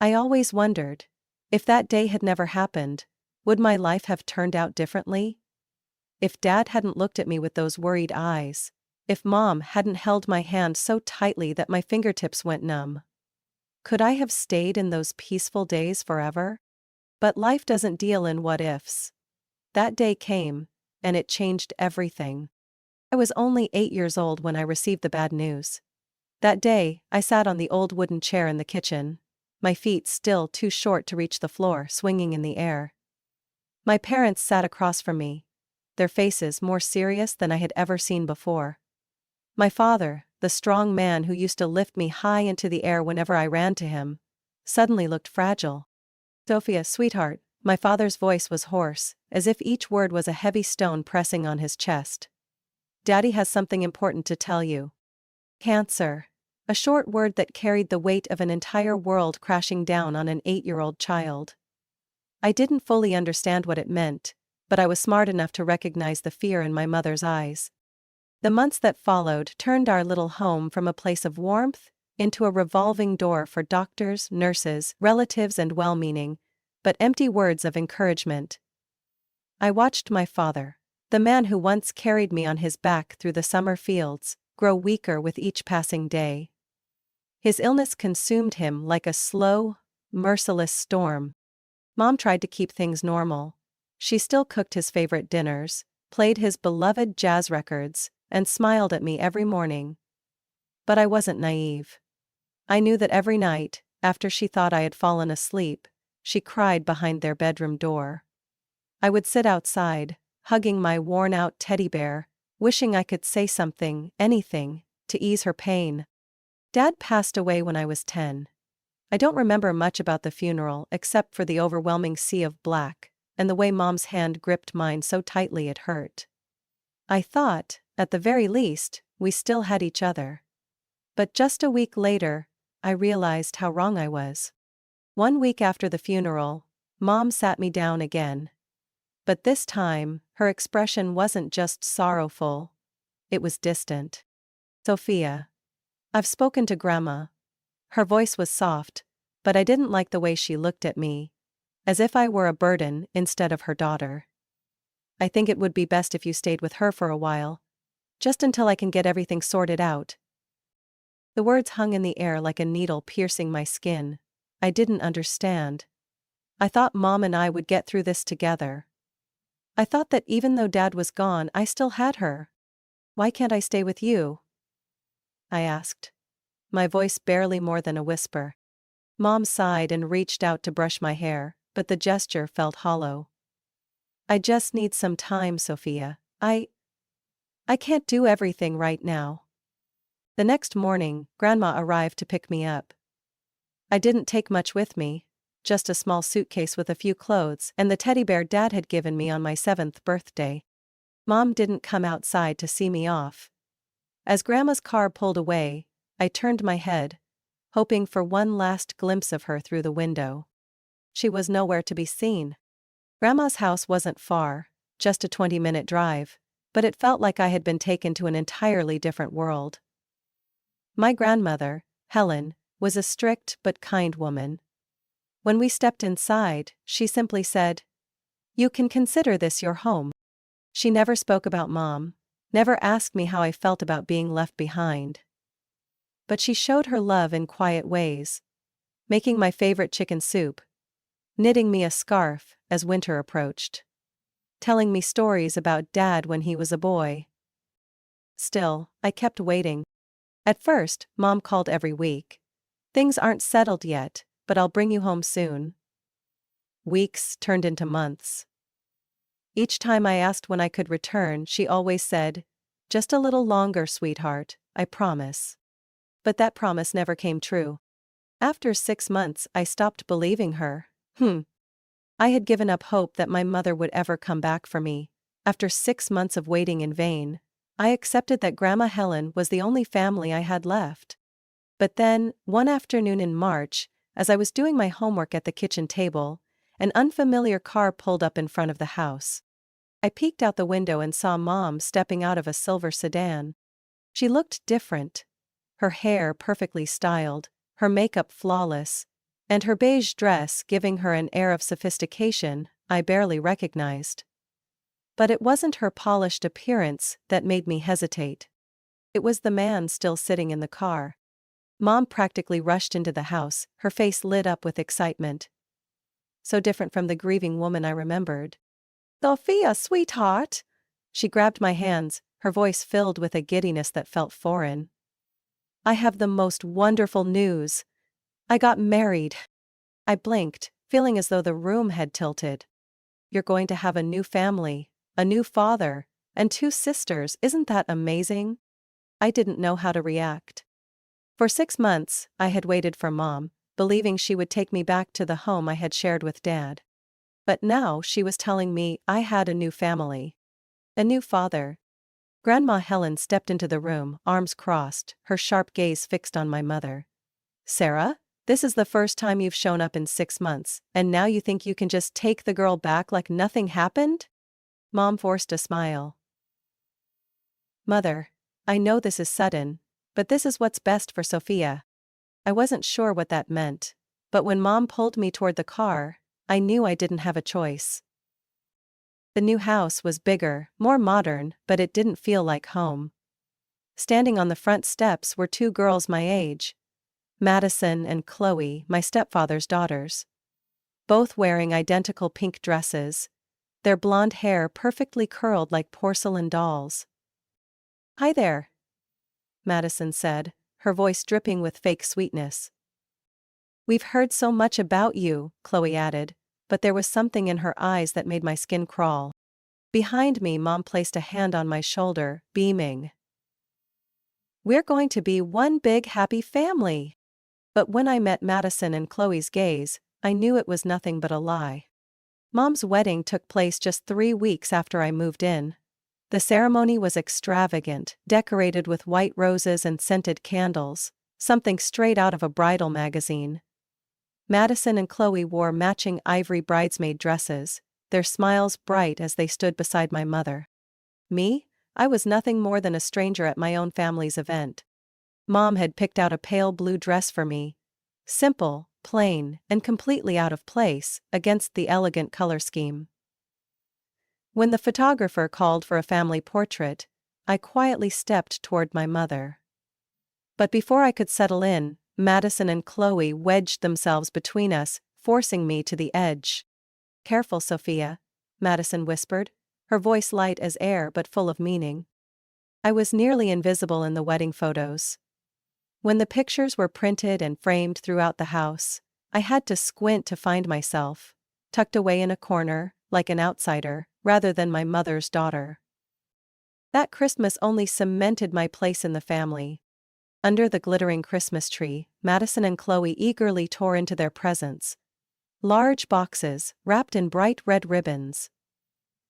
I always wondered, if that day had never happened, would my life have turned out differently? If Dad hadn't looked at me with those worried eyes, if Mom hadn't held my hand so tightly that my fingertips went numb, could I have stayed in those peaceful days forever? But life doesn't deal in what-ifs. That day came, and it changed everything. I was only 8 years old when I received the bad news. That day, I sat on the old wooden chair in the kitchen, my feet still too short to reach the floor, swinging in the air. My parents sat across from me, their faces more serious than I had ever seen before. My father, the strong man who used to lift me high into the air whenever I ran to him, suddenly looked fragile. "Sophia, sweetheart," my father's voice was hoarse, as if each word was a heavy stone pressing on his chest. "Daddy has something important to tell you." Cancer. A short word that carried the weight of an entire world crashing down on an 8-year-old child. I didn't fully understand what it meant, but I was smart enough to recognize the fear in my mother's eyes. The months that followed turned our little home from a place of warmth into a revolving door for doctors, nurses, relatives, and well-meaning, but empty words of encouragement. I watched my father, the man who once carried me on his back through the summer fields, grow weaker with each passing day. His illness consumed him like a slow, merciless storm. Mom tried to keep things normal. She still cooked his favorite dinners, played his beloved jazz records, and smiled at me every morning. But I wasn't naive. I knew that every night, after she thought I had fallen asleep, she cried behind their bedroom door. I would sit outside, hugging my worn-out teddy bear, wishing I could say something, anything, to ease her pain. Dad passed away when I was 10. I don't remember much about the funeral except for the overwhelming sea of black, and the way Mom's hand gripped mine so tightly it hurt. I thought, at the very least, we still had each other. But just a week later, I realized how wrong I was. 1 week after the funeral, Mom sat me down again. But this time, her expression wasn't just sorrowful, it was distant. "Sophia, I've spoken to Grandma." Her voice was soft, but I didn't like the way she looked at me, as if I were a burden instead of her daughter. "I think it would be best if you stayed with her for a while, just until I can get everything sorted out." The words hung in the air like a needle piercing my skin. I didn't understand. I thought Mom and I would get through this together. I thought that even though Dad was gone, I still had her. "Why can't I stay with you?" I asked, my voice barely more than a whisper. Mom sighed and reached out to brush my hair, but the gesture felt hollow. "I just need some time, Sophia. I can't do everything right now." The next morning, Grandma arrived to pick me up. I didn't take much with me, just a small suitcase with a few clothes and the teddy bear Dad had given me on my 7th birthday. Mom didn't come outside to see me off. As Grandma's car pulled away, I turned my head, hoping for one last glimpse of her through the window. She was nowhere to be seen. Grandma's house wasn't far, just a 20-minute drive, but it felt like I had been taken to an entirely different world. My grandmother, Helen, was a strict but kind woman. When we stepped inside, she simply said, "You can consider this your home." She never spoke about Mom, never asked me how I felt about being left behind. But she showed her love in quiet ways, making my favorite chicken soup, knitting me a scarf as winter approached, telling me stories about Dad when he was a boy. Still, I kept waiting. At first, Mom called every week. "Things aren't settled yet, but I'll bring you home soon." Weeks turned into months. Each time I asked when I could return, she always said, "Just a little longer, sweetheart, I promise." But that promise never came true. After 6 months, I stopped believing her. I had given up hope that my mother would ever come back for me. After 6 months of waiting in vain, I accepted that Grandma Helen was the only family I had left. But then, one afternoon in March, as I was doing my homework at the kitchen table, an unfamiliar car pulled up in front of the house. I peeked out the window and saw Mom stepping out of a silver sedan. She looked different. Her hair perfectly styled, her makeup flawless, and her beige dress giving her an air of sophistication I barely recognized. But it wasn't her polished appearance that made me hesitate. It was the man still sitting in the car. Mom practically rushed into the house, her face lit up with excitement. So different from the grieving woman I remembered. "Sophia, sweetheart!" She grabbed my hands, her voice filled with a giddiness that felt foreign. "I have the most wonderful news. I got married." I blinked, feeling as though the room had tilted. "You're going to have a new family, a new father, and 2 sisters, isn't that amazing?" I didn't know how to react. For 6 months, I had waited for Mom, believing she would take me back to the home I had shared with Dad. But now she was telling me I had a new family. A new father. Grandma Helen stepped into the room, arms crossed, her sharp gaze fixed on my mother. "Sarah, this is the first time you've shown up in 6 months, and now you think you can just take the girl back like nothing happened?" Mom forced a smile. "Mother, I know this is sudden, but this is what's best for Sophia." I wasn't sure what that meant, but when Mom pulled me toward the car, I knew I didn't have a choice. The new house was bigger, more modern, but it didn't feel like home. Standing on the front steps were 2 girls my age, Madison and Chloe, my stepfather's daughters. Both wearing identical pink dresses, their blonde hair perfectly curled like porcelain dolls. "Hi there," Madison said, her voice dripping with fake sweetness. "We've heard so much about you," Chloe added, but there was something in her eyes that made my skin crawl. Behind me, Mom placed a hand on my shoulder, beaming. "We're going to be one big happy family." But when I met Madison and Chloe's gaze, I knew it was nothing but a lie. Mom's wedding took place just 3 weeks after I moved in. The ceremony was extravagant, decorated with white roses and scented candles, something straight out of a bridal magazine. Madison and Chloe wore matching ivory bridesmaid dresses, their smiles bright as they stood beside my mother. Me? I was nothing more than a stranger at my own family's event. Mom had picked out a pale blue dress for me. Simple, plain, and completely out of place against the elegant color scheme. When the photographer called for a family portrait, I quietly stepped toward my mother. But before I could settle in, Madison and Chloe wedged themselves between us, forcing me to the edge. "Careful, Sophia," Madison whispered, her voice light as air but full of meaning. I was nearly invisible in the wedding photos. When the pictures were printed and framed throughout the house, I had to squint to find myself, tucked away in a corner, like an outsider, rather than my mother's daughter. That Christmas only cemented my place in the family. Under the glittering Christmas tree, Madison and Chloe eagerly tore into their presents. Large boxes, wrapped in bright red ribbons.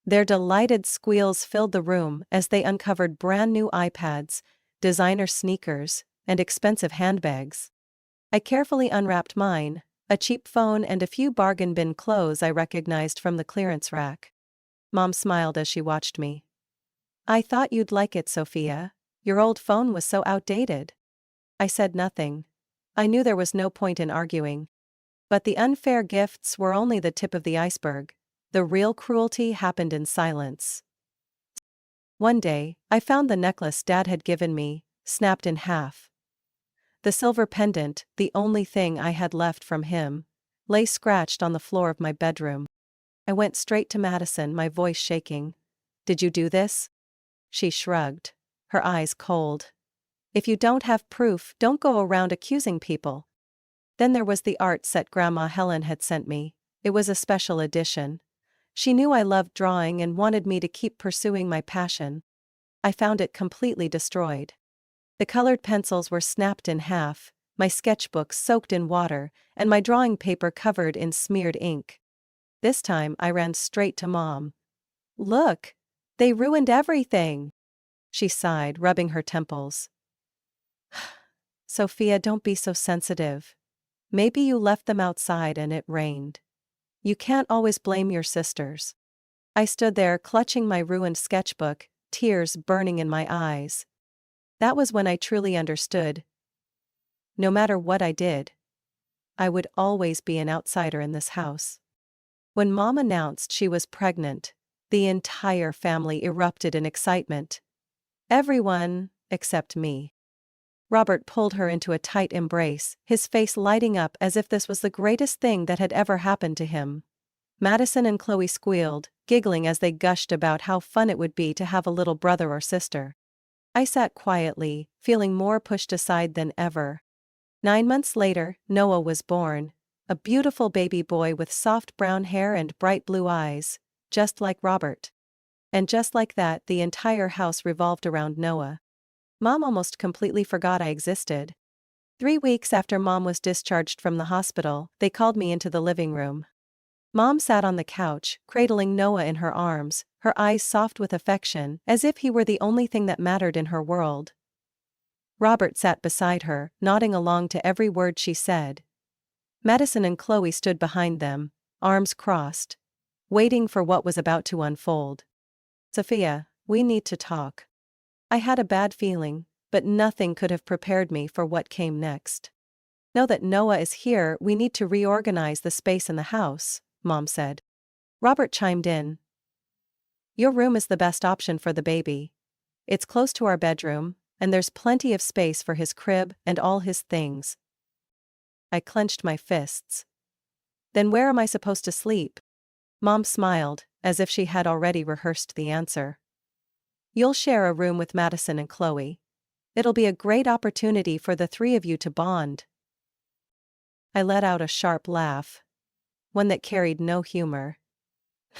Their delighted squeals filled the room as they uncovered brand new iPads, designer sneakers, and expensive handbags. I carefully unwrapped mine, a cheap phone and a few bargain bin clothes I recognized from the clearance rack. Mom smiled as she watched me. "I thought you'd like it, Sophia. Your old phone was so outdated." I said nothing. I knew there was no point in arguing. But the unfair gifts were only the tip of the iceberg. The real cruelty happened in silence. One day, I found the necklace Dad had given me, snapped in half. The silver pendant, the only thing I had left from him, lay scratched on the floor of my bedroom. I went straight to Madison, my voice shaking. "Did you do this?" She shrugged, her eyes cold. "If you don't have proof, don't go around accusing people." Then there was the art set Grandma Helen had sent me. It was a special edition. She knew I loved drawing and wanted me to keep pursuing my passion. I found it completely destroyed. The colored pencils were snapped in half, my sketchbook soaked in water, and my drawing paper covered in smeared ink. This time I ran straight to Mom. "Look! They ruined everything!" She sighed, rubbing her temples. "Sophia, don't be so sensitive. Maybe you left them outside and it rained. You can't always blame your sisters." I stood there clutching my ruined sketchbook, tears burning in my eyes. That was when I truly understood. No matter what I did, I would always be an outsider in this house. When Mom announced she was pregnant, the entire family erupted in excitement. Everyone, except me. Robert pulled her into a tight embrace, his face lighting up as if this was the greatest thing that had ever happened to him. Madison and Chloe squealed, giggling as they gushed about how fun it would be to have a little brother or sister. I sat quietly, feeling more pushed aside than ever. 9 months later, Noah was born, a beautiful baby boy with soft brown hair and bright blue eyes, just like Robert. And just like that, the entire house revolved around Noah. Mom almost completely forgot I existed. 3 weeks after Mom was discharged from the hospital, they called me into the living room. Mom sat on the couch, cradling Noah in her arms, her eyes soft with affection, as if he were the only thing that mattered in her world. Robert sat beside her, nodding along to every word she said. Madison and Chloe stood behind them, arms crossed, waiting for what was about to unfold. "Sophia, we need to talk." I had a bad feeling, but nothing could have prepared me for what came next. "Now that Noah is here, we need to reorganize the space in the house," Mom said. Robert chimed in. "Your room is the best option for the baby. It's close to our bedroom, and there's plenty of space for his crib and all his things." I clenched my fists. "Then where am I supposed to sleep?" Mom smiled, as if she had already rehearsed the answer. "You'll share a room with Madison and Chloe. It'll be a great opportunity for the three of you to bond." I let out a sharp laugh. One that carried no humor.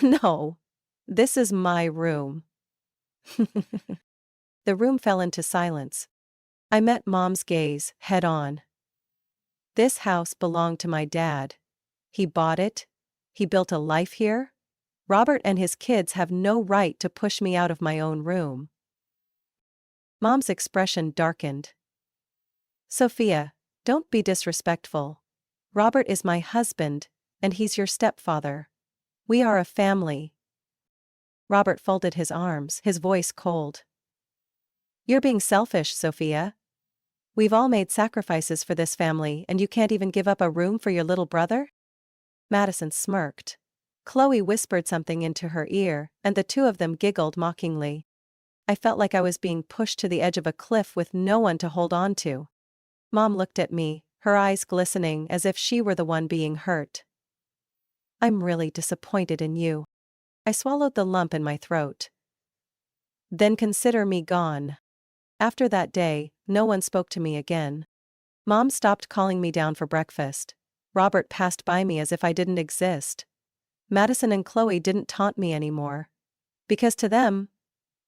"No. This is my room." The room fell into silence. I met Mom's gaze, head on. "This house belonged to my dad. He bought it. He built a life here. Robert and his kids have no right to push me out of my own room." Mom's expression darkened. "Sophia, don't be disrespectful. Robert is my husband, and he's your stepfather. We are a family." Robert folded his arms, his voice cold. "You're being selfish, Sophia. We've all made sacrifices for this family, and you can't even give up a room for your little brother?" Madison smirked. Chloe whispered something into her ear, and the two of them giggled mockingly. I felt like I was being pushed to the edge of a cliff with no one to hold on to. Mom looked at me, her eyes glistening as if she were the one being hurt. "I'm really disappointed in you." I swallowed the lump in my throat. "Then consider me gone." After that day, no one spoke to me again. Mom stopped calling me down for breakfast. Robert passed by me as if I didn't exist. Madison and Chloe didn't taunt me anymore. Because to them,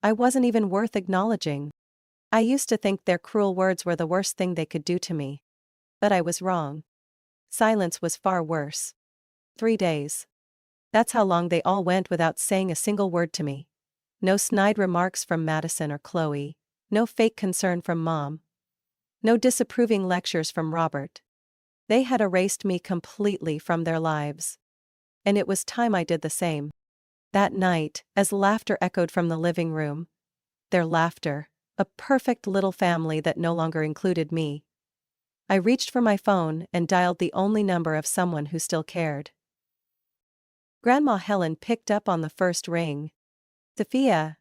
I wasn't even worth acknowledging. I used to think their cruel words were the worst thing they could do to me. But I was wrong. Silence was far worse. 3 days. That's how long they all went without saying a single word to me. No snide remarks from Madison or Chloe. No fake concern from Mom. No disapproving lectures from Robert. They had erased me completely from their lives. And it was time I did the same. That night, as laughter echoed from the living room, their laughter, a perfect little family that no longer included me, I reached for my phone and dialed the only number of someone who still cared. Grandma Helen picked up on the first ring. "Sophia."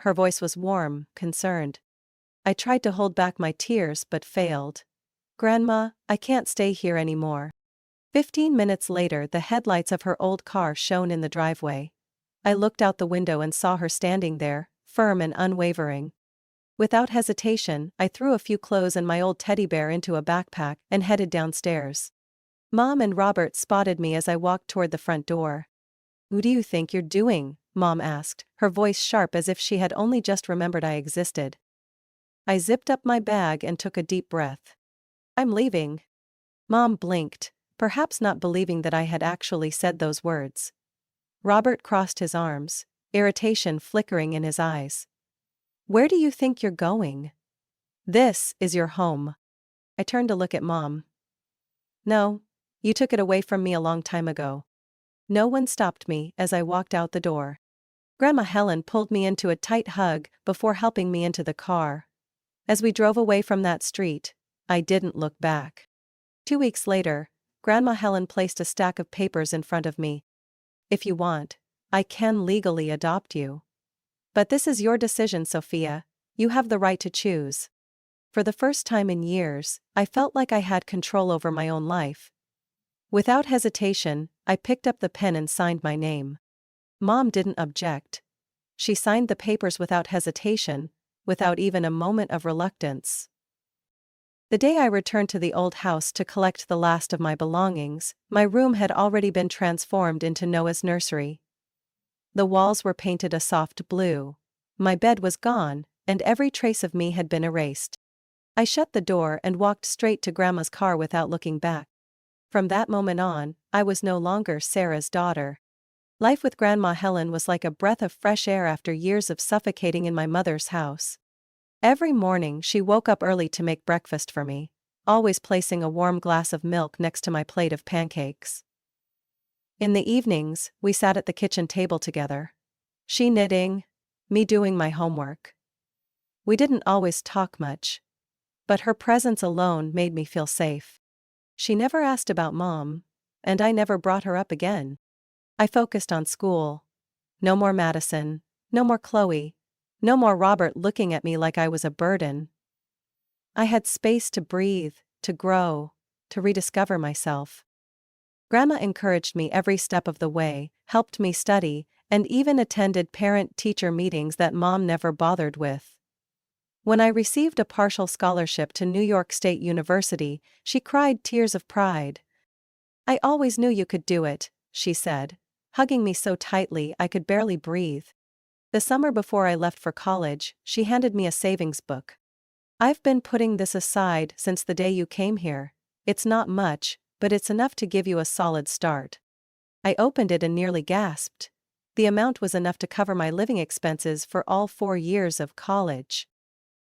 Her voice was warm, concerned. I tried to hold back my tears but failed. "Grandma, I can't stay here anymore." 15 minutes later, the headlights of her old car shone in the driveway. I looked out the window and saw her standing there, firm and unwavering. Without hesitation, I threw a few clothes and my old teddy bear into a backpack and headed downstairs. Mom and Robert spotted me as I walked toward the front door. "Who do you think you're doing?" Mom asked, her voice sharp as if she had only just remembered I existed. I zipped up my bag and took a deep breath. "I'm leaving." Mom blinked, perhaps not believing that I had actually said those words. Robert crossed his arms, irritation flickering in his eyes. "Where do you think you're going? This is your home." I turned to look at Mom. "No, you took it away from me a long time ago." No one stopped me as I walked out the door. Grandma Helen pulled me into a tight hug before helping me into the car. As we drove away from that street, I didn't look back. 2 weeks later, Grandma Helen placed a stack of papers in front of me. If you want, I can legally adopt you. But this is your decision, Sophia. You have the right to choose. For the first time in years, I felt like I had control over my own life. Without hesitation, I picked up the pen and signed my name. Mom didn't object. She signed the papers without hesitation, without even a moment of reluctance. The day I returned to the old house to collect the last of my belongings, my room had already been transformed into Noah's nursery. The walls were painted a soft blue. My bed was gone, and every trace of me had been erased. I shut the door and walked straight to Grandma's car without looking back. From that moment on, I was no longer Sarah's daughter. Life with Grandma Helen was like a breath of fresh air after years of suffocating in my mother's house. Every morning she woke up early to make breakfast for me, always placing a warm glass of milk next to my plate of pancakes. In the evenings, we sat at the kitchen table together. She knitting, me doing my homework. We didn't always talk much, but her presence alone made me feel safe. She never asked about Mom, and I never brought her up again. I focused on school. No more Madison, no more Chloe, no more Robert looking at me like I was a burden. I had space to breathe, to grow, to rediscover myself. Grandma encouraged me every step of the way, helped me study, and even attended parent-teacher meetings that Mom never bothered with. When I received a partial scholarship to New York State University, she cried tears of pride. "I always knew you could do it," she said, hugging me so tightly I could barely breathe. The summer before I left for college, she handed me a savings book. "I've been putting this aside since the day you came here. It's not much, but it's enough to give you a solid start." I opened it and nearly gasped. The amount was enough to cover my living expenses for all 4 years of college.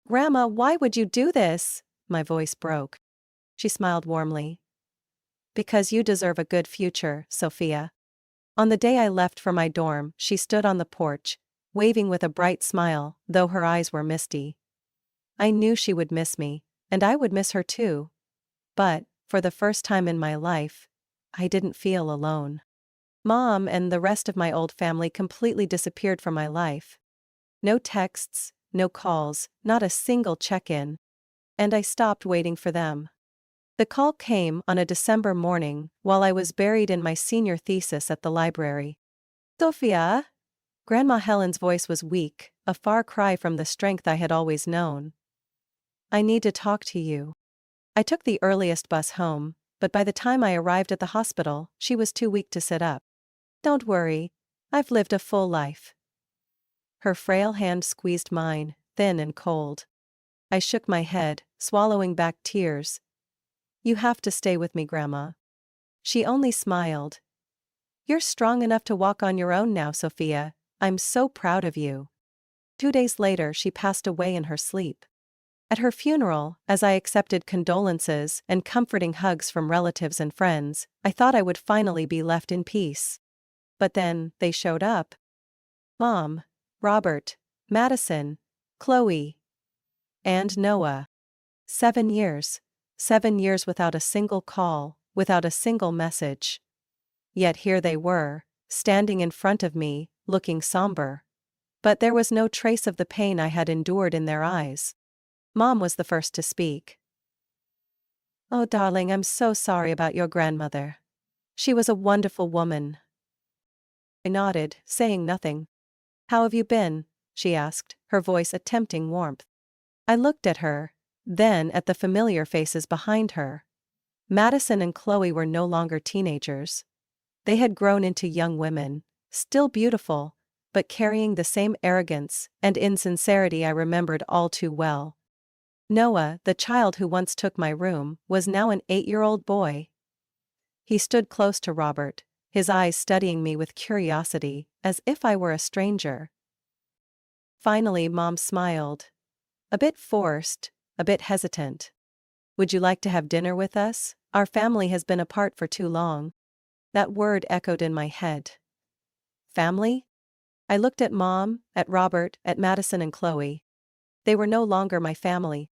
"Grandma, why would you do this?" My voice broke. She smiled warmly. "Because you deserve a good future, Sophia." On the day I left for my dorm, she stood on the porch, waving with a bright smile, though her eyes were misty. I knew she would miss me, and I would miss her too. But, for the first time in my life, I didn't feel alone. Mom and the rest of my old family completely disappeared from my life. No texts, no calls, not a single check-in. And I stopped waiting for them. The call came on a December morning, while I was buried in my senior thesis at the library. "Sophia?" Grandma Helen's voice was weak, a far cry from the strength I had always known. "I need to talk to you." I took the earliest bus home, but by the time I arrived at the hospital, she was too weak to sit up. "Don't worry. I've lived a full life." Her frail hand squeezed mine, thin and cold. I shook my head, swallowing back tears. "You have to stay with me, Grandma." She only smiled. "You're strong enough to walk on your own now, Sophia. I'm so proud of you." 2 days later, she passed away in her sleep. At her funeral, as I accepted condolences and comforting hugs from relatives and friends, I thought I would finally be left in peace. But then, they showed up. Mom, Robert, Madison, Chloe, and Noah. 7 years. 7 years without a single call, without a single message. Yet here they were, standing in front of me, looking somber. But there was no trace of the pain I had endured in their eyes. Mom was the first to speak. "Oh, darling, I'm so sorry about your grandmother. She was a wonderful woman." I nodded, saying nothing. "How have you been?" she asked, her voice a tempting warmth. I looked at her, then at the familiar faces behind her. Madison and Chloe were no longer teenagers. They had grown into young women, still beautiful, but carrying the same arrogance and insincerity I remembered all too well. Noah, the child who once took my room, was now an 8-year-old boy. He stood close to Robert, his eyes studying me with curiosity, as if I were a stranger. Finally, Mom smiled. A bit forced, a bit hesitant. "Would you like to have dinner with us? Our family has been apart for too long." That word echoed in my head. Family? I looked at Mom, at Robert, at Madison and Chloe. They were no longer my family.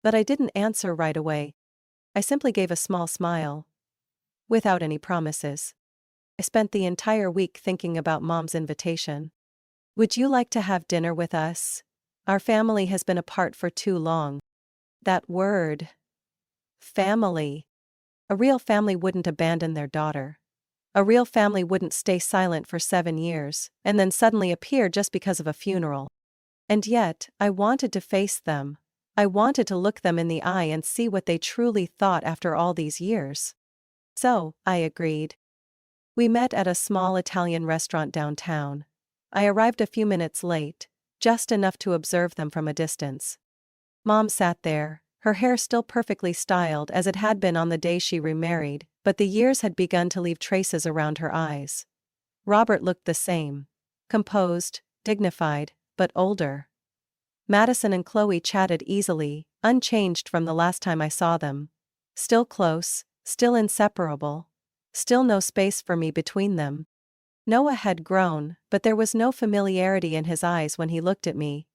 But I didn't answer right away. I simply gave a small smile. without any promises. I spent the entire week thinking about Mom's invitation. Would you like to have dinner with us? Our family has been apart for too long. That word. Family. A real family wouldn't abandon their daughter. A real family wouldn't stay silent for 7 years, and then suddenly appear just because of a funeral. And yet, I wanted to face them. I wanted to look them in the eye and see what they truly thought after all these years. So, I agreed. We met at a small Italian restaurant downtown. I arrived a few minutes late, just enough to observe them from a distance. Mom sat there, her hair still perfectly styled as it had been on the day she remarried, but the years had begun to leave traces around her eyes. Robert looked the same. Composed, dignified, but older. Madison and Chloe chatted easily, unchanged from the last time I saw them. Still close, still inseparable. Still no space for me between them. Noah had grown, but there was no familiarity in his eyes when he looked at me.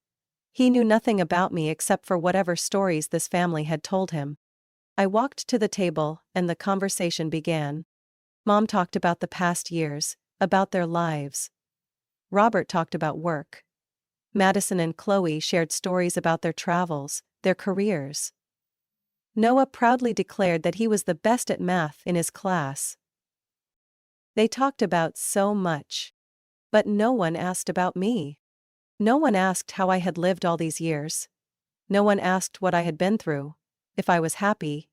He knew nothing about me except for whatever stories this family had told him. I walked to the table, and the conversation began. Mom talked about the past years, about their lives. Robert talked about work. Madison and Chloe shared stories about their travels, their careers. Noah proudly declared that he was the best at math in his class. They talked about so much. But no one asked about me. No one asked how I had lived all these years. No one asked what I had been through, if I was happy,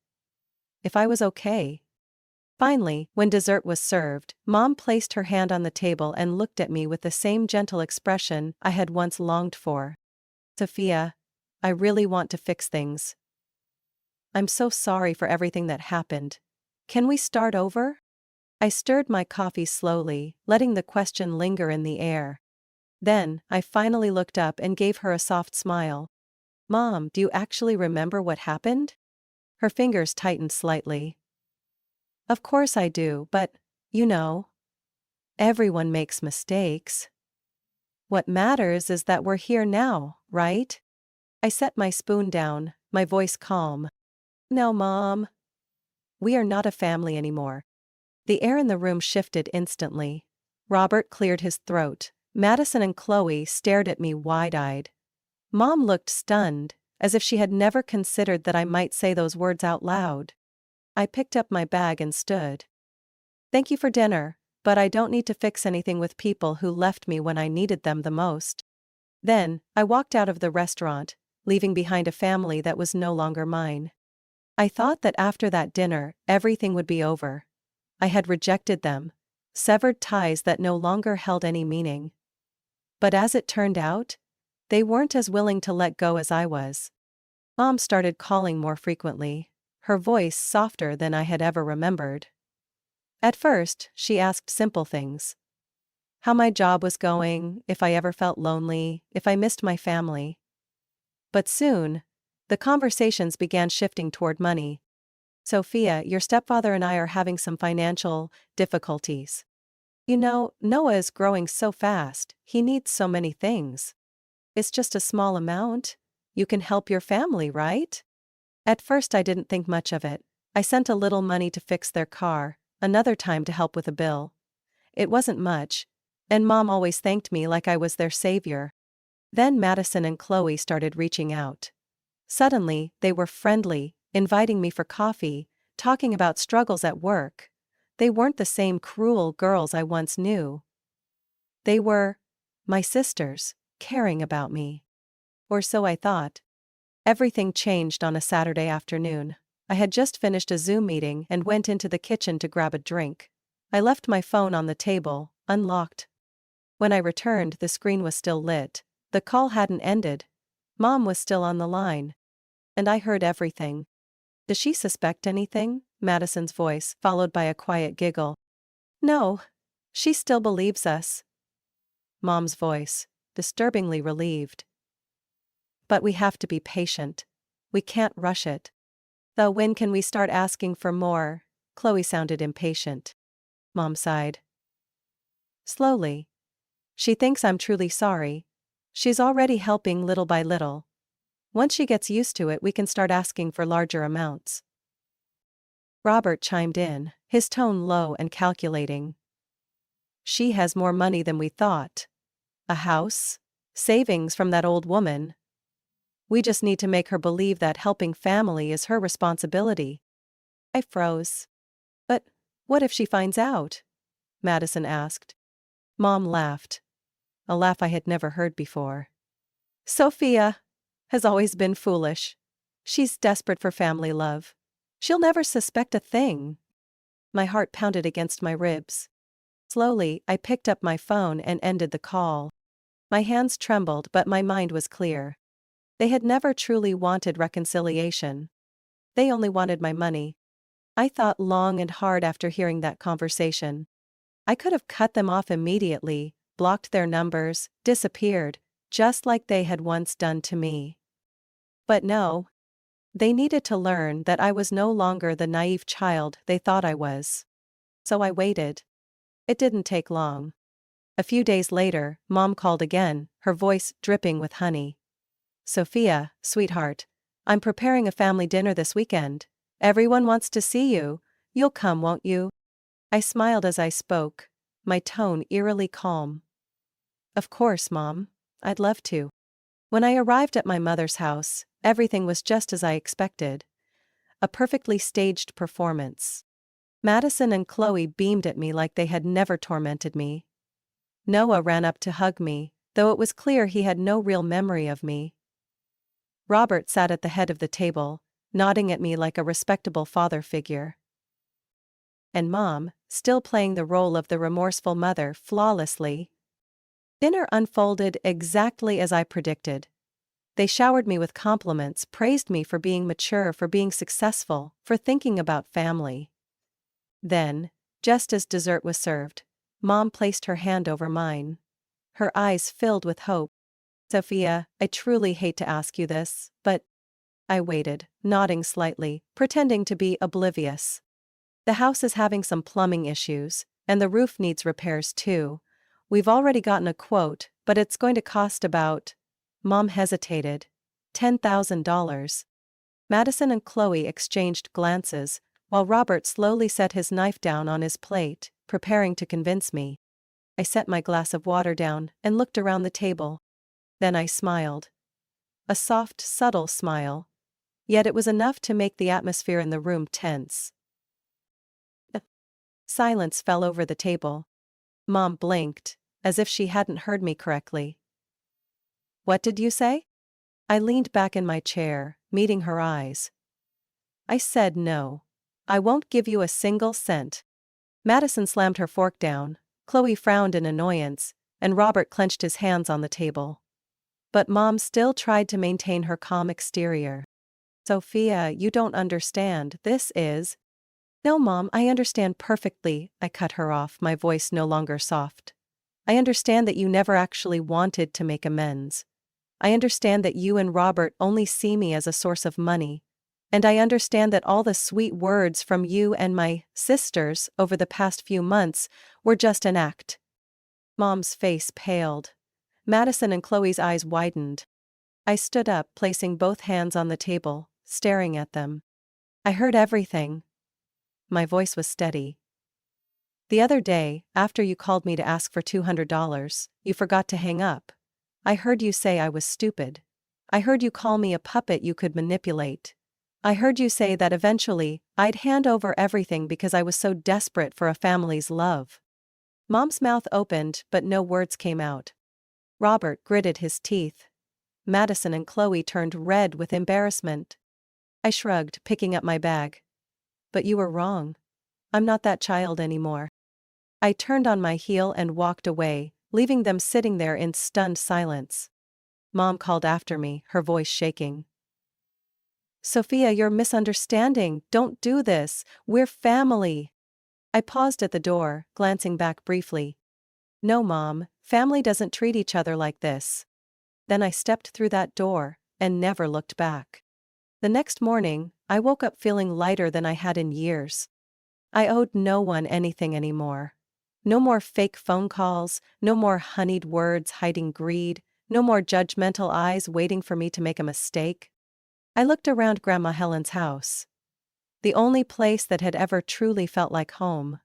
if I was okay. Finally, when dessert was served, Mom placed her hand on the table and looked at me with the same gentle expression I had once longed for. Sophia, I really want to fix things. I'm so sorry for everything that happened. Can we start over? I stirred my coffee slowly, letting the question linger in the air. Then, I finally looked up and gave her a soft smile. Mom, do you actually remember what happened? Her fingers tightened slightly. Of course I do, but, you know, everyone makes mistakes. What matters is that we're here now, right? I set my spoon down, my voice calm. No, Mom. We are not a family anymore. The air in the room shifted instantly. Robert cleared his throat. Madison and Chloe stared at me wide-eyed. Mom looked stunned, as if she had never considered that I might say those words out loud. I picked up my bag and stood. Thank you for dinner, but I don't need to fix anything with people who left me when I needed them the most. Then, I walked out of the restaurant, leaving behind a family that was no longer mine. I thought that after that dinner, everything would be over. I had rejected them, severed ties that no longer held any meaning. But as it turned out, they weren't as willing to let go as I was. Mom started calling more frequently, her voice softer than I had ever remembered. At first, she asked simple things. How my job was going, if I ever felt lonely, if I missed my family. But soon, the conversations began shifting toward money. Sophia, your stepfather and I are having some financial difficulties. You know, Noah is growing so fast, he needs so many things. It's just a small amount. You can help your family, right? At first I didn't think much of it. I sent a little money to fix their car, another time to help with a bill. It wasn't much, and Mom always thanked me like I was their savior. Then Madison and Chloe started reaching out. Suddenly, they were friendly, inviting me for coffee, talking about struggles at work. They weren't the same cruel girls I once knew. They were my sisters, caring about me. Or so I thought. Everything changed on a Saturday afternoon. I had just finished a Zoom meeting and went into the kitchen to grab a drink. I left my phone on the table, unlocked. When I returned, the screen was still lit. The call hadn't ended. Mom was still on the line. And I heard everything. Does she suspect anything? Madison's voice, followed by a quiet giggle. No. She still believes us. Mom's voice, disturbingly relieved. But we have to be patient. We can't rush it. Though when can we start asking for more? Chloe sounded impatient. Mom sighed. Slowly. She thinks I'm truly sorry. She's already helping little by little. Once she gets used to it, we can start asking for larger amounts. Robert chimed in, his tone low and calculating. She has more money than we thought. A house? Savings from that old woman. We just need to make her believe that helping family is her responsibility. I froze. But what if she finds out? Madison asked. Mom laughed. A laugh I had never heard before. Sophia has always been foolish. She's desperate for family love. She'll never suspect a thing. My heart pounded against my ribs. Slowly, I picked up my phone and ended the call. My hands trembled, but my mind was clear. They had never truly wanted reconciliation. They only wanted my money. I thought long and hard after hearing that conversation. I could have cut them off immediately, blocked their numbers, disappeared, just like they had once done to me. But no. They needed to learn that I was no longer the naive child they thought I was. So I waited. It didn't take long. A few days later, Mom called again, her voice dripping with honey. Sophia, sweetheart, I'm preparing a family dinner this weekend. Everyone wants to see you. You'll come, won't you? I smiled as I spoke, my tone eerily calm. Of course, Mom. I'd love to. When I arrived at my mother's house, everything was just as I expected. A perfectly staged performance. Madison and Chloe beamed at me like they had never tormented me. Noah ran up to hug me, though it was clear he had no real memory of me. Robert sat at the head of the table, nodding at me like a respectable father figure. And Mom, still playing the role of the remorseful mother flawlessly. Dinner unfolded exactly as I predicted. They showered me with compliments, praised me for being mature, for being successful, for thinking about family. Then, just as dessert was served, Mom placed her hand over mine. Her eyes filled with hope. Sophia, I truly hate to ask you this, but... I waited, nodding slightly, pretending to be oblivious. The house is having some plumbing issues, and the roof needs repairs too. We've already gotten a quote, but it's going to cost about... Mom hesitated. $10,000. Madison and Chloe exchanged glances, while Robert slowly set his knife down on his plate, preparing to convince me. I set my glass of water down and looked around the table. Then I smiled. A soft, subtle smile. Yet it was enough to make the atmosphere in the room tense. Silence fell over the table. Mom blinked, as if she hadn't heard me correctly. What did you say? I leaned back in my chair, meeting her eyes. I said no. I won't give you a single cent. Madison slammed her fork down, Chloe frowned in annoyance, and Robert clenched his hands on the table. But Mom still tried to maintain her calm exterior. Sophia, you don't understand, this is... No, Mom, I understand perfectly, I cut her off, my voice no longer soft. I understand that you never actually wanted to make amends. I understand that you and Robert only see me as a source of money. And I understand that all the sweet words from you and my sisters over the past few months were just an act. Mom's face paled. Madison and Chloe's eyes widened. I stood up, placing both hands on the table, staring at them. I heard everything. My voice was steady. The other day, after you called me to ask for $200, you forgot to hang up. I heard you say I was stupid. I heard you call me a puppet you could manipulate. I heard you say that eventually, I'd hand over everything because I was so desperate for a family's love. Mom's mouth opened, but no words came out. Robert gritted his teeth. Madison and Chloe turned red with embarrassment. I shrugged, picking up my bag. But you were wrong. I'm not that child anymore. I turned on my heel and walked away, leaving them sitting there in stunned silence. Mom called after me, her voice shaking. Sophia, you're misunderstanding. Don't do this. We're family. I paused at the door, glancing back briefly. No, Mom, family doesn't treat each other like this. Then I stepped through that door, and never looked back. The next morning, I woke up feeling lighter than I had in years. I owed no one anything anymore. No more fake phone calls, no more honeyed words hiding greed, no more judgmental eyes waiting for me to make a mistake. I looked around Grandma Helen's house. the only place that had ever truly felt like home.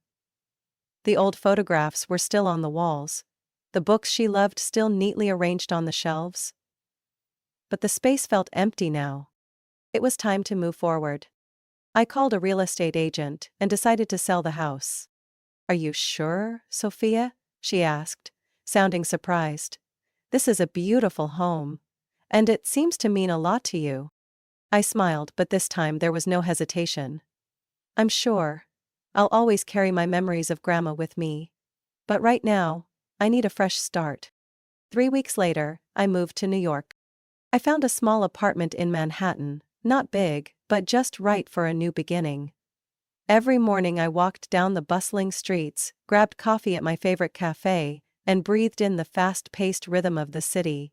The old photographs were still on the walls, the books she loved still neatly arranged on the shelves. But the space felt empty now. It was time to move forward. I called a real estate agent and decided to sell the house. "Are you sure, Sophia?" she asked, sounding surprised. "This is a beautiful home. And it seems to mean a lot to you." I smiled, but this time there was no hesitation. "I'm sure. I'll always carry my memories of Grandma with me. But right now, I need a fresh start." 3 weeks later, I moved to New York. I found a small apartment in Manhattan, not big, but just right for a new beginning. Every morning I walked down the bustling streets, grabbed coffee at my favorite cafe, and breathed in the fast-paced rhythm of the city.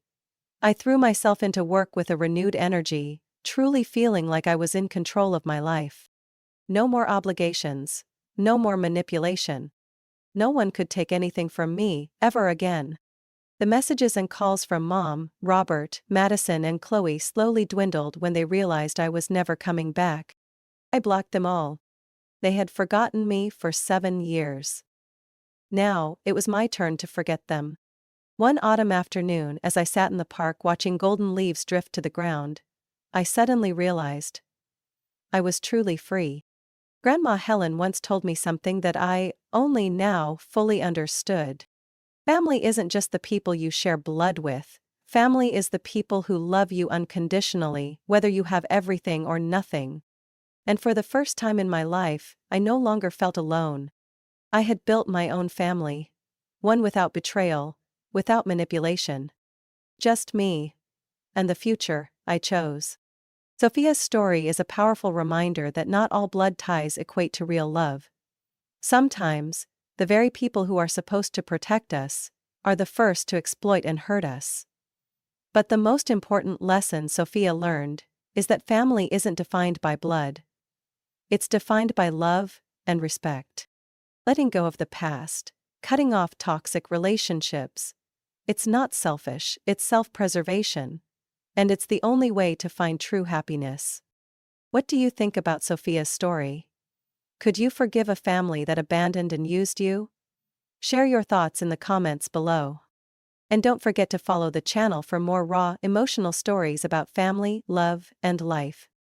I threw myself into work with a renewed energy, truly feeling like I was in control of my life. No more obligations. No more manipulation. No one could take anything from me, ever again. The messages and calls from Mom, Robert, Madison and Chloe slowly dwindled when they realized I was never coming back. I blocked them all. They had forgotten me for 7 years. Now, it was my turn to forget them. One autumn afternoon, as I sat in the park watching golden leaves drift to the ground, I suddenly realized I was truly free. Grandma Helen once told me something that I only now fully understood. Family isn't just the people you share blood with. Family is the people who love you unconditionally, whether you have everything or nothing. And for the first time in my life, I no longer felt alone. I had built my own family. One without betrayal, without manipulation. Just me. And the future I chose. Sophia's story is a powerful reminder that not all blood ties equate to real love. Sometimes, the very people who are supposed to protect us are the first to exploit and hurt us. But the most important lesson Sophia learned is that family isn't defined by blood. It's defined by love and respect. Letting go of the past, cutting off toxic relationships. It's not selfish, it's self-preservation. And it's the only way to find true happiness. What do you think about Sophia's story? Could you forgive a family that abandoned and used you? Share your thoughts in the comments below. And don't forget to follow the channel for more raw, emotional stories about family, love, and life.